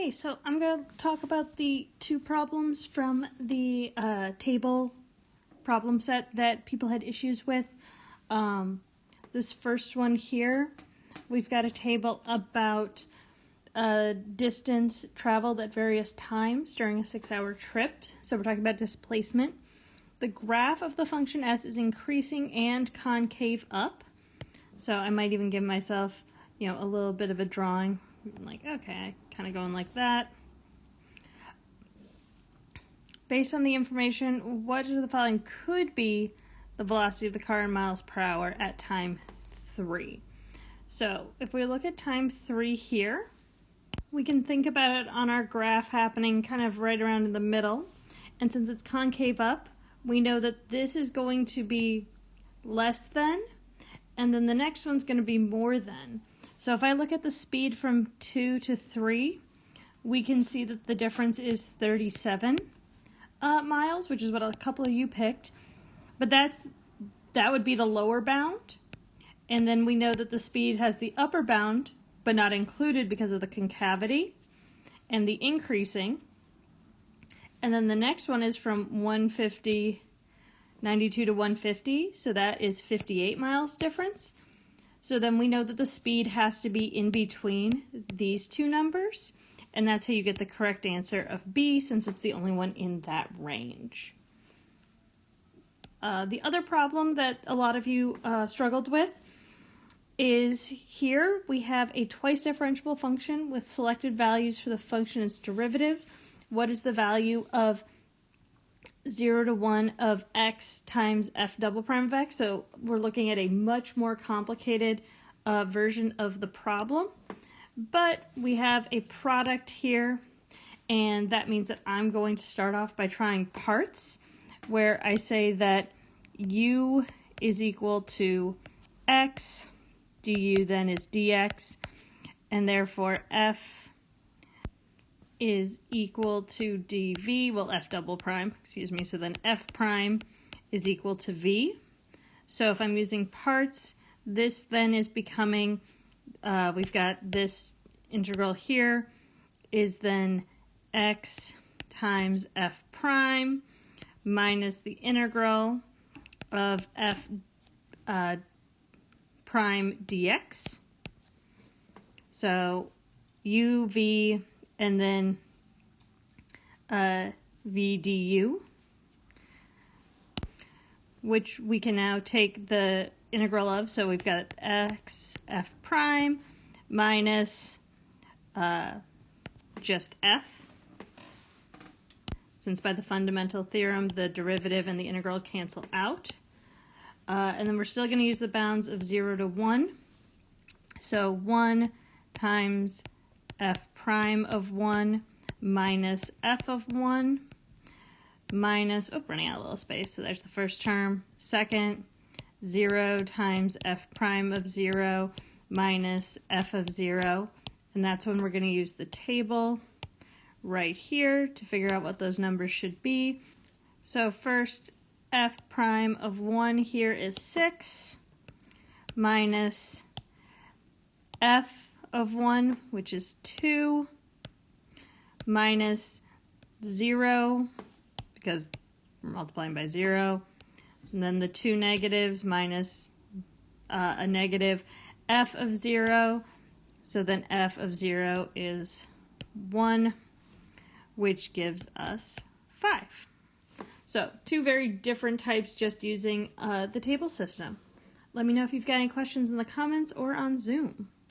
Okay, so I'm going to talk about the two problems from the table problem set that people had issues with. This first one here, we've got a table about distance traveled at various times during a 6-hour trip. So we're talking about displacement. The graph of the function s is increasing and concave up. So I might even give myself, a little bit of a drawing. Like, okay, kind of going like that. Based on the information, what of the following could be the velocity of the car in miles per hour at time 3? So if we look at time 3 here, we can think about it on our graph happening kind of right around in the middle. And since it's concave up, we know that this is going to be less than, and then the next one's going to be more than. So if I look at the speed from 2 to 3, we can see that the difference is 37 miles, which is what a couple of you picked. But that would be the lower bound. And then we know that the speed has the upper bound, but not included because of the concavity and the increasing. And then the next one is from 92 to 150, so that is 58 miles difference. So then we know that the speed has to be in between these two numbers, and that's how you get the correct answer of B, since it's the only one in that range. The other problem that a lot of you struggled with is here we have a twice differentiable function with selected values for the function as derivatives. What is the value of 0 to 1 of x times f double prime of x? So we're looking at a much more complicated version of the problem. But we have a product here, and that means that I'm going to start off by trying parts, where I say that u is equal to x, du then is dx, and therefore f is equal to dv, well, f double prime, excuse me, so then f prime is equal to v. So if I'm using parts, this then is becoming, we've got this integral here is then x times f prime minus the integral of f prime dx. So uv and then v du, which we can now take the integral of. So we've got x f prime minus just f, since by the fundamental theorem the derivative and the integral cancel out. And then we're still going to use the bounds of 0 to 1. So 1 times f prime of 1 minus f of 1 minus, running out a little space, so there's the first term. Second, 0 times f prime of 0 minus f of 0. And that's when we're going to use the table right here to figure out what those numbers should be. So first, f prime of 1 here is 6 minus f of 1, which is 2, minus 0, because we're multiplying by 0, and then the two negatives minus a negative f of 0, so then f of 0 is 1, which gives us 5. So two very different types just using the table system. Let me know if you've got any questions in the comments or on Zoom.